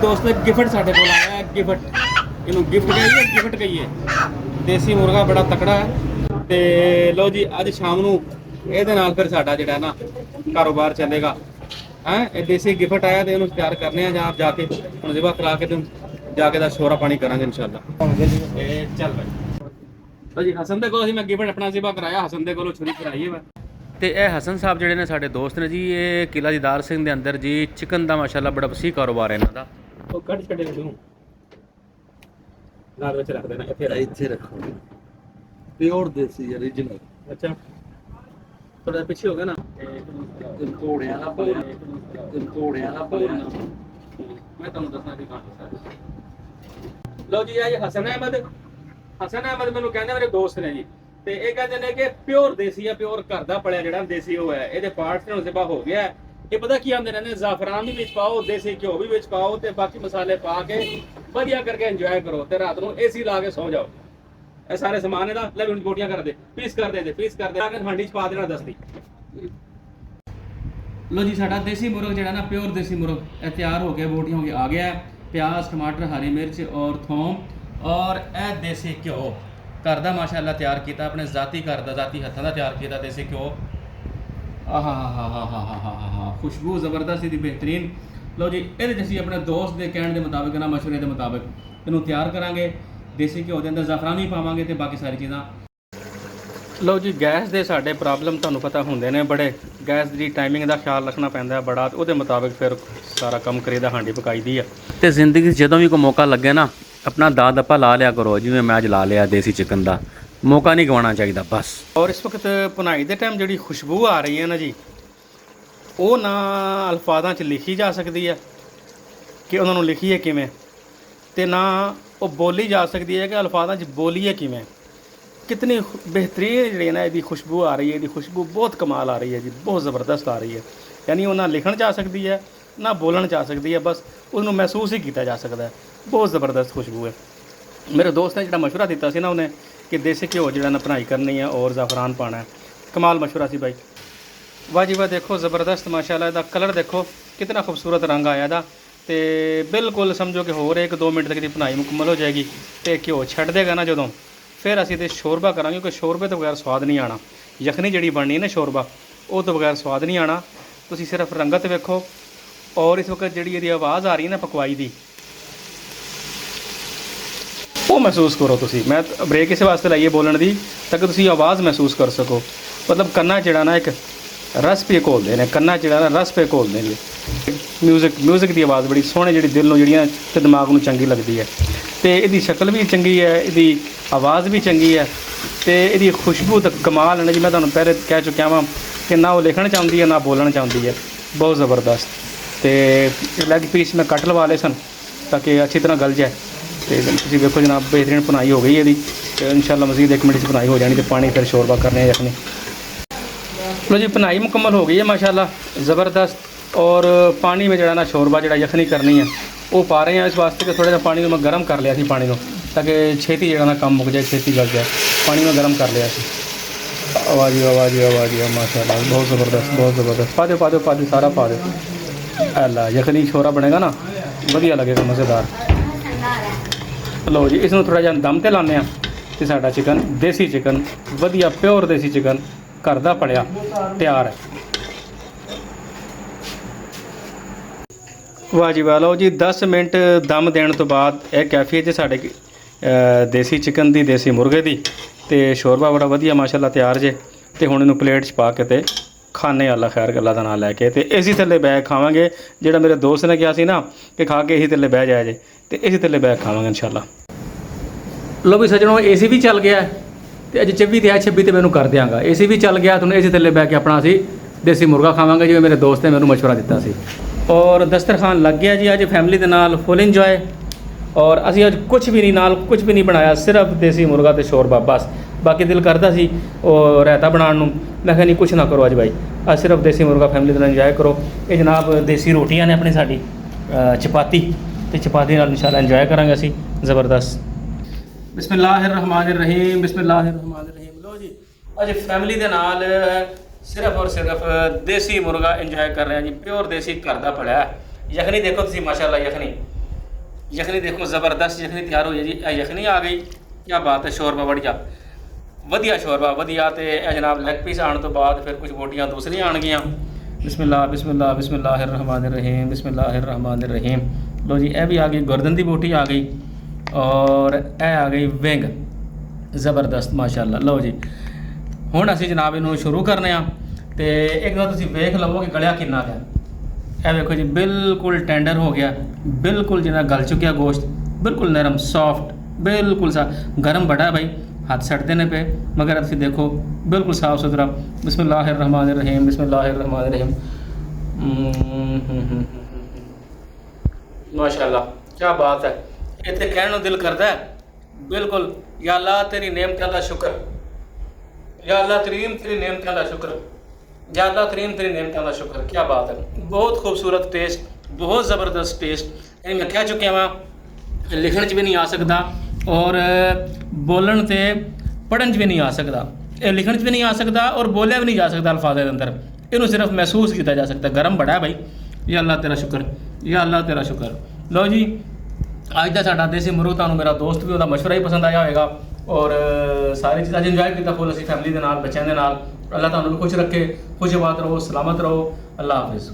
दोस्त ने गिफ्ट साढ़े को आया है, गिफ्ट इनू गिफ्ट कहिए गिफ्ट कहिए। देसी मुर्गा बड़ा तकड़ा है। तो लो जी अज शाम नू ਇਹਦੇ ਨਾਲ ਫਿਰ ਸਾਡਾ ਜਿਹੜਾ ਨਾ ਕਾਰੋਬਾਰ ਚੱਲੇਗਾ ਹੈ। ਇਹ ਦੇਸੀ ਗਿਫਟ ਆਇਆ ਤੇ ਇਹਨੂੰ ਤਿਆਰ ਕਰਨੇ ਆ ਜਾਂ ਆਪ ਜਾ ਕੇ ਹੁਣ ਜ਼ਿਬਾ ਕਰਾ ਕੇ ਤੇ ਜਾ ਕੇ ਦਾ ਸ਼ੋਰਾ ਪਾਣੀ ਕਰਾਂਗੇ ਇਨਸ਼ਾਅੱਲਾ। ਇਹ ਚੱਲ ਭਾਈ ਲੋ ਜੀ ਹਸਨ ਦੇ ਕੋਲ ਅਸੀਂ ਮੈਂ ਗਿਫਟ ਆਪਣਾ ਜ਼ਿਬਾ ਕਰਾਇਆ, ਹਸਨ ਦੇ ਕੋਲੋਂ ਛੁਰੀ ਕਰਾਈ ਹੈ। ਤੇ ਇਹ ਹਸਨ ਸਾਹਿਬ ਜਿਹੜੇ ਨੇ ਸਾਡੇ ਦੋਸਤ ਨੇ ਜੀ, ਇਹ ਕਿਲਾ ਦੀਦਾਰ ਸਿੰਘ ਦੇ ਅੰਦਰ ਜੀ ਚਿਕਨ ਦਾ ਮਾਸ਼ਾਅੱਲਾ ਬੜਾ ਵਸੀ ਕਾਰੋਬਾਰ ਹੈ ਇਹਨਾਂ ਦਾ। ਉਹ ਕੱਢ ਛੱਡੇ ਨੂੰ ਨਾਲ ਵਿੱਚ ਰੱਖ ਦੇਣਾ, ਇੱਥੇ ਰੱਖੋ ਪਿਓਰ ਦੇਸੀ origignal। ਅੱਛਾ थोड़ा पीछे हो गया ना घोड़ियां दा बोलना मैं तुहानू दसना दी कहानी सारी। लो जी ये हसन अहमद मैनू कहंदे मेरे दोस्त ने जी, ते ये कहंदे ने कि प्योर देसी है, प्योर घर दा पलिया जिहड़ा देसी हो है। इहदे पार्ट्स ने ज़िबा हो गया है। ये पता की आंदे ने ज़ाफरान भी विच पाओ, देसी घ्यो भी विच पाओ ते बाकी मसाले पा के वधिया करके इंजॉय करो ते रात नूं एसी ला के सो जाओ। ਇਹ ਸਾਰੇ ਸਮਾਨ ਇਹਦਾ ਲੈ ਵੀ ਬੋਟੀਆਂ ਕਰ ਦੇ, ਪੀਸ ਕਰ ਦੇ ਆਗੇ ਹਾਂਡੀ ਚ ਪਾ ਦੇਣਾ ਦਸਤੀ। ਲੋ ਜੀ ਸਾਡਾ ਦੇਸੀ ਮੁਰਗ ਜਿਹੜਾ ਨਾ ਪਿਓਰ ਦੇਸੀ ਮੁਰਗ ਇਹ ਤਿਆਰ ਹੋ ਗਿਆ, ਬੋਟੀਆਂ ਹੋ ਗਿਆ, ਆ ਗਿਆ। ਪਿਆਜ਼ ਟਮਾਟਰ ਹਰੀ ਮਿਰਚ ਔਰ ਥੋਮ ਔਰ ਇਹ ਦੇਸੀ ਘਿਓ ਘਰ ਦਾ ਮਾਸ਼ਾਅੱਲਾ ਤਿਆਰ ਕੀਤਾ, ਆਪਣੇ ਜ਼ਾਤੀ ਘਰ ਦਾ ਜ਼ਾਤੀ ਹੱਥਾਂ ਦਾ ਤਿਆਰ ਕੀਤਾ ਦੇਸੀ ਘਿਓ। ਆਹਾ ਖੁਸ਼ਬੂ ਜ਼ਬਰਦਸਤ ਦੀ ਬਿਹਤਰੀਨ। ਲੋ ਜੀ ਇਹਦੇ ਚ ਅਸੀਂ ਆਪਣੇ ਦੋਸਤ ਦੇ ਕਹਿਣ ਦੇ ਮੁਤਾਬਿਕ ਨਾ ਮਸ਼ਵਰੇ ਦੇ ਮੁਤਾਬਿਕ ਇਹਨੂੰ ਤਿਆਰ ਕਰਾਂਗੇ। ਦੇਸੀ ਘਿਓ ਦੇ ਅੰਦਰ ਜ਼ਾਫਰਾਨ ਵੀ ਪਾਵਾਂਗੇ ਤੇ ਬਾਕੀ ਸਾਰੀ ਚੀਜ਼ਾਂ। ਲਓ ਜੀ ਗੈਸ ਦੇ ਸਾਡੇ ਪ੍ਰੋਬਲਮ ਤੁਹਾਨੂੰ ਪਤਾ ਹੁੰਦੇ ਨੇ ਬੜੇ, ਗੈਸ ਦੀ ਟਾਈਮਿੰਗ ਦਾ ਖਿਆਲ ਰੱਖਣਾ ਪੈਂਦਾ ਬੜਾ, ਉਹਦੇ ਮੁਤਾਬਿਕ ਫਿਰ ਸਾਰਾ ਕੰਮ ਕਰੀਦਾ, ਹਾਂਡੀ ਪਕਾਈਦੀ ਆ। ਤੇ ਜ਼ਿੰਦਗੀ 'ਚ ਜਦੋਂ ਵੀ ਕੋਈ ਮੌਕਾ ਲੱਗੇ ਨਾ ਆਪਣਾ ਦਾਅ ਦੱਪਾ ਲਾ ਲਿਆ ਕਰੋ, ਜਿਵੇਂ ਮੈਂ ਅੱਜ ਲਾ ਲਿਆ ਦੇਸੀ ਚਿਕਨ ਦਾ, ਮੌਕਾ ਨਹੀਂ ਗਵਾਉਣਾ ਚਾਹੀਦਾ ਬਸ। ਔਰ ਇਸ ਵਕਤ ਭੁਨਾਈ ਦੇ ਟਾਈਮ ਜਿਹੜੀ ਖੁਸ਼ਬੂ ਆ ਰਹੀ ਹੈ ਨਾ ਜੀ, ਉਹ ਨਾ ਅਲਫਾਜ਼ਾਂ 'ਚ ਲਿਖੀ ਜਾ ਸਕਦੀ ਹੈ ਕਿ ਉਹਨਾਂ ਨੂੰ ਲਿਖੀਏ ਕਿਵੇਂ, ਤੇ ਨਾ ਉਹ ਬੋਲੀ ਜਾ ਸਕਦੀ ਹੈ ਕਿ ਅਲਫਾਜ਼ਾਂ 'ਚ ਬੋਲੀਏ ਕਿਵੇਂ। ਕਿਤਨੀ ਬਿਹਤਰੀਨ ਜਿਹੜੀ ਨਾ ਇਹਦੀ ਖੁਸ਼ਬੂ ਆ ਰਹੀ ਹੈ, ਇਹਦੀ ਖੁਸ਼ਬੂ ਬਹੁਤ ਕਮਾਲ ਆ ਰਹੀ ਹੈ ਜੀ, ਬਹੁਤ ਜ਼ਬਰਦਸਤ ਆ ਰਹੀ ਹੈ। ਯਾਨੀ ਉਹ ਨਾ ਲਿਖਣ ਜਾ ਸਕਦੀ ਹੈ ਨਾ ਬੋਲਣ ਜਾ ਸਕਦੀ ਹੈ, ਬਸ ਉਹਨੂੰ ਮਹਿਸੂਸ ਹੀ ਕੀਤਾ ਜਾ ਸਕਦਾ ਹੈ। ਬਹੁਤ ਜ਼ਬਰਦਸਤ ਖੁਸ਼ਬੂ ਹੈ। ਮੇਰੇ ਦੋਸਤ ਨੇ ਜਿਹੜਾ ਮਸ਼ਵਰਾ ਦਿੱਤਾ ਸੀ ਨਾ ਉਹਨੇ ਕਿ ਦੇਸੀ ਘਿਓ ਜਿਹੜਾ ਨਾ ਭੁਨਾਈ ਕਰਨੀ ਹੈ ਔਰ ਜ਼ਾਫਰਾਨ ਪਾਉਣਾ ਹੈ, ਕਮਾਲ ਮਸ਼ਵਰਾ ਸੀ ਭਾਈ। ਵਾਹ ਜੀ ਵਾਹ, ਦੇਖੋ ਜ਼ਬਰਦਸਤ ਮਾਸ਼ਾਅੱਲਾ, ਇਹਦਾ ਕਲਰ ਦੇਖੋ ਕਿਤਨਾ ਖੂਬਸੂਰਤ ਰੰਗ ਆਇਆ ਇਹਦਾ। ਤੇ ਬਿਲਕੁਲ ਸਮਝੋ ਕਿ ਹੋਰ 1-2 ਮਿੰਟ ਤੱਕ ਦੀ ਭੁਨਾਈ ਮੁਕੰਮਲ ਹੋ ਜਾਏਗੀ ਤੇ ਘਿਓ ਛੱਡ ਦੇਗਾ ਨਾ ਜਦੋਂ, ਫਿਰ ਅਸੀਂ ਤੇ ਸ਼ੋਰਬਾ ਕਰਾਂਗੇ, ਕਿਉਂਕਿ ਸ਼ੋਰਬੇ ਤੋਂ ਬਗੈਰ ਸਵਾਦ ਨਹੀਂ ਆਣਾ। ਯਖਨੀ ਜਿਹੜੀ ਬਣਨੀ ਹੈ ਨਾ ਸ਼ੋਰਬਾ, ਉਹ ਤੋਂ ਬਗੈਰ ਸਵਾਦ ਨਹੀਂ ਆਣਾ। ਤੁਸੀਂ ਸਿਰਫ ਰੰਗਤ ਵੇਖੋ ਔਰ ਇਸ ਵਕਤ ਜਿਹੜੀ ਇਹਦੀ ਆਵਾਜ਼ ਆ ਰਹੀ ਹੈ ਨਾ ਪਕਵਾਈ ਦੀ, ਉਹ ਮਹਿਸੂਸ ਕਰੋ ਤੁਸੀਂ। ਮੈਂ ਬ੍ਰੇਕ ਇਸੇ ਵਾਸਤੇ ਲਾਈਏ ਬੋਲਣ ਦੀ ਤਾਂ ਕਿ ਤੁਸੀਂ ਆਵਾਜ਼ ਮਹਿਸੂਸ ਕਰ ਸਕੋ। ਮਤਲਬ ਕੰਨਾਂ ਜਿਹੜਾ ਨਾ ਇੱਕ ਰਸ ਪੇ ਘੋਲਦੇ ਨੇ, ਕੰਨਾਂ ਜਿਹੜਾ ਨਾ ਰਸ ਪੇ ਘੋਲਦੇ ਨੇ। ਮਿਊਜ਼ਿਕ ਦੀ ਆਵਾਜ਼ ਬੜੀ ਸੋਹਣੀ, ਜਿਹੜੀ ਦਿਲ ਨੂੰ ਜਿਹੜੀਆਂ ਤੇ ਦਿਮਾਗ ਨੂੰ ਚੰਗੀ ਲੱਗਦੀ ਹੈ। ਤੇ ਇਹਦੀ ਸ਼ਕਲ ਵੀ ਚੰਗੀ ਹੈ, ਇਹਦੀ ਆਵਾਜ਼ ਵੀ ਚੰਗੀ ਹੈ ਤੇ ਇਹਦੀ ਖੁਸ਼ਬੂ ਤਾਂ ਕਮਾਲ ਹੈ ਜੀ। ਮੈਂ ਤੁਹਾਨੂੰ ਪਹਿਲੇ ਕਹਿ ਚੁੱਕਿਆ ਵਾਂ ਕਿ ਨਾ ਉਹ ਲਿਖਣ ਚਾਹੁੰਦੀ ਹੈ ਨਾ ਬੋਲਣ ਚਾਹੁੰਦੀ ਹੈ, ਬਹੁਤ ਜ਼ਬਰਦਸਤ। ਤੇ ਲੈਗ ਪੀਸ ਮੈਂ ਕੱਟ ਲਵਾ ਲਏ ਸਨ ਤਾਂ ਕਿ ਅੱਛੀ ਤਰ੍ਹਾਂ ਗਲ ਜਾਏ। ਤੇ ਤੁਸੀਂ ਵੇਖੋ ਜਨਾਬ ਬਿਹਤਰੀਨ ਭੁਨਾਈ ਹੋ ਗਈ ਇਹਦੀ, ਤੇ ਇਨਸ਼ਾਅੱਲਾ ਮਜ਼ੀਦ 1 ਮਿੰਟ 'ਚ ਭੁਨਾਈ ਹੋ ਜਾਣੀ ਤੇ ਪਾਣੀ ਫਿਰ ਸ਼ੋਰਬਾ ਕਰਨੇ ਆ ਆਪਣੀ। लो जी भुनाई मुकम्मल हो गई है माशाल्लाह ज़बरदस्त। और पानी में जड़ा ना शोरबा जड़ा यखनी करनी है वो पा रहे हैं इस वास्ते कि थोड़ा सा पानी मैं गर्म कर लिया थी पानी को, ताकि छेती जड़ा ना कम मुक जाए, छेती गल जाए। पानी में गर्म कर लिया थी। आवाज़ माशाल्लाह बहुत ज़बरदस्त, बहुत ज़बरदस्त। पा दो सारा पा दो। अल्लाह यखनी शोरा बनेगा ना वधिया लगेगा, मज़ेदार। लो जी इसमें थोड़ा जहा दम ते लाने तो साडा चिकन देसी चिकन वधिया प्योर देसी चिकन घर का पलिया तैयार है। वाह जी वाह। लो जी 10 मिनट दम देने तो बाद यह कैफियत साढ़े देसी चिकन की देसी मुर्गे की तो शोरबा बड़ा वधिया माशाल्लाह तैयार जे। तो हुण इनू प्लेट च पा के तो खाने अल्लाह खैर गल्ला का नाम लैके तो इसी थल्ले बैग खावांगे। जिहड़ा मेरे दोस्त ने कहा सी ना कि खा के इसी थल्ले बह जाए जे, तो इसी थल्ले बैग खावांगे इंशाल्लाह। लो भी सजनों एसी भी चल गया तो अज 24 है, 26 तो मैं कर देंगा। एसी भी चल गया, तुम एसी थल्ले बह के अपना असी देसी मुर्गा खावांगे जिवें मेरे दोस्त ने मैनू मशवरा दिता सी। और दस्तरखान लग गया जी अज फैमिली के नाल फुल इंजॉय। और असी अज कुछ भी नहीं नाल कुछ भी नहीं बनाया, सिर्फ देसी मुर्गा तो शोरबा बस। बाकी दिल करता सी और रायता बनाने नूं, मैं कहा नहीं कुछ ना करो अज भाई, अज सिर्फ देसी मुर्गा फैमिली के नाल इंजॉय करो। ये जनाब देसी रोटियां ने अपनी साडी चपाती, तो चपाती नाल इंशाल्लाह इंजॉय करांगे असी ज़बरदस्त। बिस्मिल्लाहिर्रहमानिर्रहीम, बिस्मिल्लाहिर्रहमानिर्रहीम। लो जी अज फैमिली के नाल सिर्फ और सिर्फ देसी मुर्गा इंजॉय कर रहे हैं जी, प्योर देसी घर का पलिया। यखनी देखो तुसीं माशाल्लाह, यखनी यखनी देखो ज़बरदस्त यखनी तैयार हो जी। यखनी आ गई, क्या बात है, शोरबा बढ़िया वधिया शोरबा वधिया। तो यह जनाब लैग पीस आने तो बाद फिर कुछ बोटियाँ दूसरियाँ आनगियाँ। बिस्मिल्लाह बिस्मिल्लाह बिस्मिल्लाहिर्रहमानिर्रहीम बिस्मिल्लाहिर्रहमानिर्रहीम। लो जी, यह भी आ गई, गर्दन की बोटी आ गई और यह आ गई विंग, ज़बरदस्त माशाअल्लाह। लो जी, हुण असीं जनाब इनू शुरू करने आ। तो एक बार तुसीं वेख लवो कि गलिया किन्ना है। यह देखो जी, बिल्कुल टेंडर हो गया, बिल्कुल जिन्ना गल चुकिया गोश्त, बिल्कुल नरम सॉफ्ट, बिल्कुल सा। गर्म बड़ा है भाई, हाथ सटते ने पे, मगर तुसीं देखो बिल्कुल साफ़ सुथरा। बिस्मिल्लाहिर्रहमानिर्रहीम बिस्मिल्लाहिर्रहमानिर्रहीम। माशाअल्लाह, क्या बात है। इतने कहने को दिल करता है बिल्कुल। या अल्लाह तेरी नेमतां दा शुक्र, या अल्लाह करीम तेरी नेमतां दा शुक्र, या अल्लाह करीम तेरी नेमतां दा शुक्र। क्या बात है, बहुत खूबसूरत टेस्ट, बहुत ज़बरदस्त टेस्ट। यानी मैं कह चुकिया वहाँ, लिखण च भी नहीं आ सकता और बोलन ते पढ़न च भी नहीं आ सकता। ये लिखण च भी नहीं आ सकता और बोलिया भी नहीं जा सकता अल्फाज़ के अंदर, इनू सिर्फ महसूस किया जा सकता। गर्म बड़ा है भाई, या अल्लाह तेरा शुक्र, या अल्लाह तेरा शुक्र। लो जी, अज का साडा देसी मुर्ग तुहानूं मेरा दोस्त भी, उसका मशवरा ही पसंद आया होएगा और सारी चीज़ अज इंजॉय किया फुल असीं फैमिली के नाल, बच्चों के नाल। अल्लाह तुहानूं भी खुश रखे, खुश आबाद रहो, सलामत रहो। अल्लाह हाफिज़।